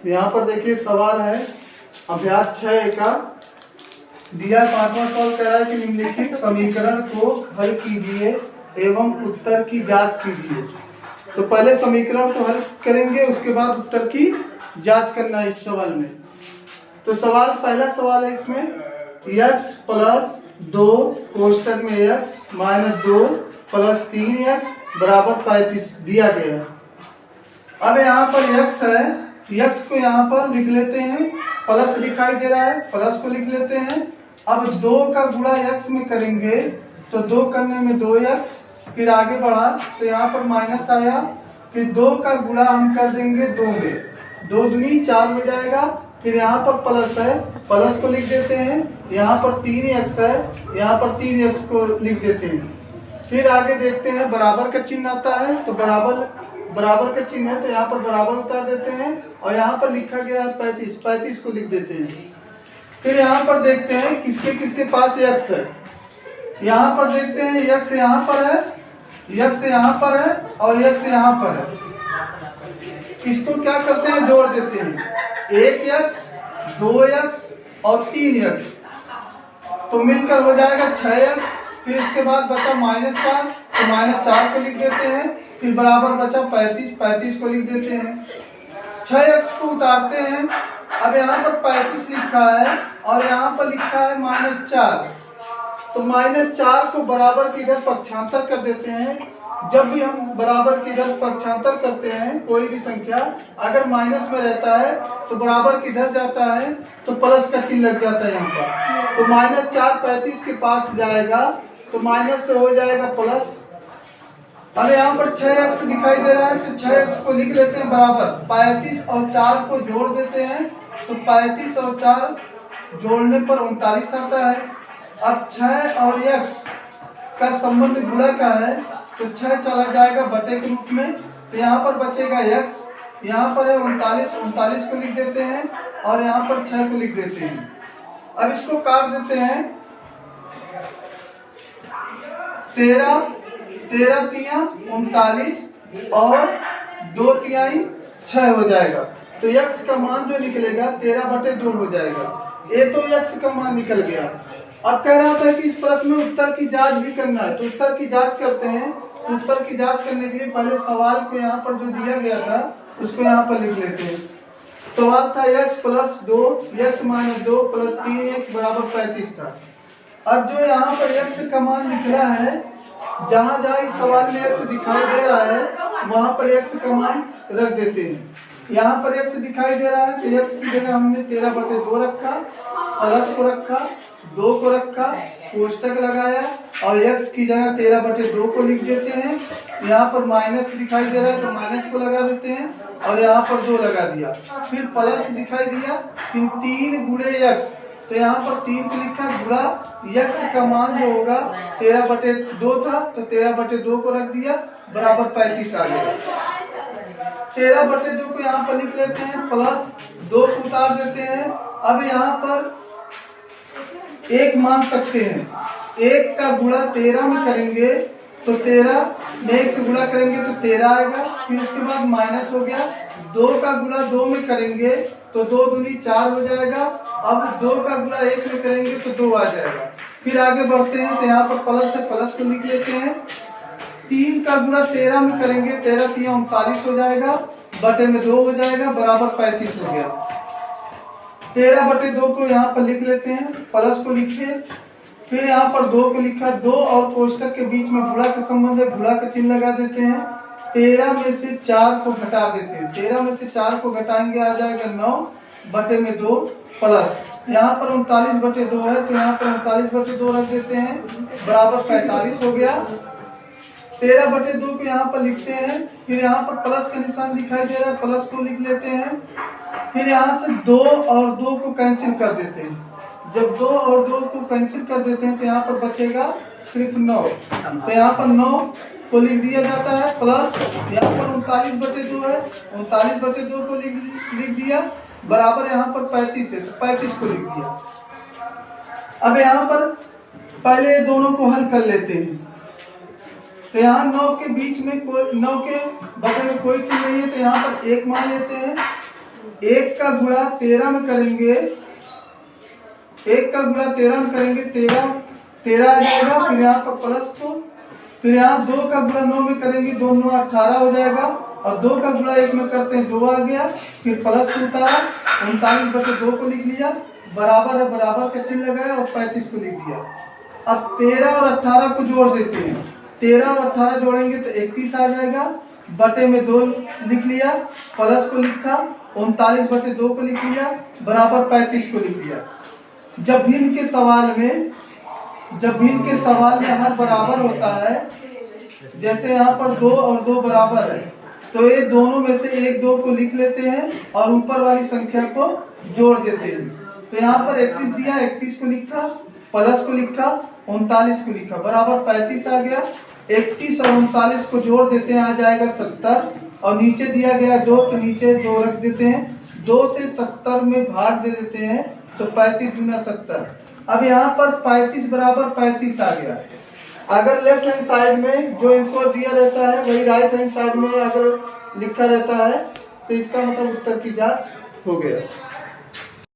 यहाँ पर देखिए सवाल है अभ्यास 6 का दिया 5वां सवाल कह रहा है कि निम्नलिखित समीकरण को हल कीजिए एवं उत्तर की जांच कीजिए। तो पहले समीकरण को हल करेंगे, उसके बाद उत्तर की जांच करना है इस सवाल में। तो पहला सवाल है इसमें x प्लस 2 कोष्टक में x माइनस 2 प्लस 3x बराबर 35 दिया गया है। अब यहाँ पर x है, x को यहाँ पर लिख लेते हैं, प्लस दिखाई दे रहा है, प्लस को लिख लेते हैं। अब 2 का गुणा x में करेंगे तो 2 करने में 2x, फिर आगे बढ़ा तो यहाँ पर माइनस आया, फिर 2 का गुणा हम कर देंगे 2 में, 2 दूनी 4 हो जाएगा। फिर यहाँ पर प्लस है, प्लस को लिख देते हैं, यहाँ पर 3x है, यहाँ पर 3x को लिख देते हैं। फिर आगे देखते हैं बराबर का चिन्ह आता है, तो बराबर का चिन्ह है तो यहाँ पर बराबर उतार देते हैं और यहाँ पर लिखा गया है 35 को लिख देते हैं। फिर यहाँ पर देखते हैं किसके किसके पास x है। यहाँ पर देखते हैं x यहाँ पर है, x यहाँ पर है और x यहाँ पर है। इसको क्या करते हैं, जोड़ देते हैं, 1x 2x और 3x, तो मिलकर हो जाएगा 6x। फिर इसके बाद बचा -4, तो -4 को लिख देते हैं, फिर बराबर बचा 35 को लिख देते हैं। 6x को उतारते हैं, अब यहाँ पर 35 लिखा है और यहाँ पर लिखा है -4, तो -4 को बराबर की इधर पक्षांतर कर देते हैं। जब भी हम बराबर की इधर पक्षांतर करते हैं कोई भी संख्या अगर माइनस में रहता है तो बराबर किधर जाता है, तो प्लस का चिन्ह लग जाता है यहाँ पर। तो -4 35 के पास जाएगा तो माइनस से हो जाएगा प्लस। अब यहाँ पर 6x दिखाई दे रहा है तो 6x को लिख लेते हैं बराबर 35 और 4 को जोड़ देते हैं, तो 35 और 4 जोड़ने पर 39 आता है। अब 6 और x का संबंध गुणा का है तो 6 चला जाएगा बटे के रूप में, तो यहाँ पर बचेगा x, यहाँ पर है 39 को लिख देते हैं और यहाँ पर 6 को लिख देते हैं। अब इसको काट देते हैं, 13 तिया 39 और 2 तिहाई 6 हो जाएगा। तो x का मान जो निकलेगा 13/2 हो जाएगा। ये तो x का मान निकल गया। अब कह रहा था कि इस प्रश्न में उत्तर की जांच भी करना है, तो उत्तर की जांच करते हैं। तो उत्तर की जांच करने के लिए पहले सवाल को यहाँ पर जो दिया गया था उसको यहाँ पर लिख लेते हैं। सवाल था x plus 2 x minus 2 plus 3x बराबर 35 था। अब जो यहाँ पर x का मान निकला है, जहाँ जहाँ इस सवाल में x दिखाई दे रहा है वहाँ पर x का मान रख देते हैं। यहाँ पर x दिखाई दे रहा है तो x की जगह हमने 13/2 रखा, प्लस को रखा, 2 को रखा, कोष्टक लगाया और x की जगह 13/2 को लिख देते हैं। यहाँ पर माइनस दिखाई दे रहा है तो माइनस को लगा देते हैं और यहाँ पर 2 लगा दिया। फिर प्लस दिखाई दिया, फिर 3 गुणे x, तो यहाँ पर 3 को लिखा गुणा x का मान जो होगा 13/2 था तो 13/2 को रख दिया, बराबर 35 आ गया। 13/2 को यहाँ पर लिख लेते हैं, प्लस 2 को उतार देते हैं। अब यहाँ पर 1 मान सकते हैं, 1 का गुणा 13 में करेंगे तो 13 में 1 से गुणा करेंगे तो 13 आएगा। फिर उसके बाद माइनस हो गया, 2 का गुणा 2 में करेंगे तो 2 दूनी 4 हो जाएगा। अब 2 का गुणा 1 में करेंगे तो 2 आ जाएगा। फिर आगे बढ़ते हैं तो यहाँ पर प्लस है, प्लस को लिख लेते हैं। 3 का गुणा 13 में करेंगे, 13 तिया 39 हो जाएगा, बटे में 2 हो जाएगा, बराबर 35 हो गया। 13/2 को यहाँ पर लिख लेते हैं, प्लस को लिखिए, फिर यहाँ पर 2 को लिखा, 2 और कोष्टक के बीच में गुणा का संबंध है, गुणा का चिन्ह लगा देते हैं। 13 में से 4 को घटा देते हैं, 13 में से 4 को घटाएंगे आ जाएगा 9/2 प्लस यहाँ पर 39/2 है तो यहाँ पर 39/2 रख देते हैं, बराबर 45 हो गया। 13/2 को यहाँ पर लिखते हैं, फिर यहाँ पर प्लस का निशान दिखाई दे रहा है, प्लस को लिख लेते हैं। फिर यहाँ से 2 और 2 को कैंसिल कर देते हैं। जब 2 और 2 को कैंसिल कर देते हैं तो यहाँ पर बचेगा सिर्फ 9, तो यहाँ पर 9 को लिख दिया जाता है, प्लस यहाँ पर 39/2 है, 39/2 को लिख दिया, बराबर यहाँ पर 35 है तो 35 को लिख दिया। अब यहाँ पर पहले दोनों को हल कर लेते हैं। तो यहाँ 9 के बीच में 9 के बटे में कोई चीज नहीं है तो यहाँ पर 1 मान लेते हैं। 1 का गुणा 13 में करेंगे, 1 का गुणा 13 में करेंगे 13 आ जाएगा। फिर यहाँ पर प्लस को, फिर यहाँ 2 का गुणा 9 में करेंगे, 2 9 18 हो जाएगा। और 2 का गुणा 1 में करते हैं 2 आ गया। फिर प्लस को उतारा, 39/2 को लिख लिया, बराबर है, बराबर का चिन्ह लगाया और 35 को लिख दिया। अब 13 और 18 को जोड़ देते हैं, 13 और 18 जोड़ेंगे तो 31 आ जाएगा। बटे में 2 लिख लिया, प्लस को लिखा, 39/2 को लिख लिया, बराबर 35 को लिख लिया। जब भिन्न के सवाल में हर बराबर होता है, जैसे यहाँ पर 2 और 2 बराबर है, तो ये दोनों में से 1 2 को लिख लेते हैं और ऊपर वाली संख्या को जोड़ देते हैं। तो यहाँ पर 31 दिया, 31 को लिखा, प्लस को लिखा, 39 को लिखा, बराबर 35 आ गया। 31 और 39 को जोड़ देते हैं, आ जाएगा 70। और नीचे दिया गया 2, तो नीचे 2 रख देते हैं, 2 से 70 में भाग दे देते हैं, तो 35 दूना 70। अब यहाँ पर 35 बराबर 35 आ गया। अगर लेफ्ट हैंड साइड में जो आंसर दिया रहता है वही राइट हैंड साइड में अगर लिखा रहता है तो इसका मतलब उत्तर की जांच हो गया।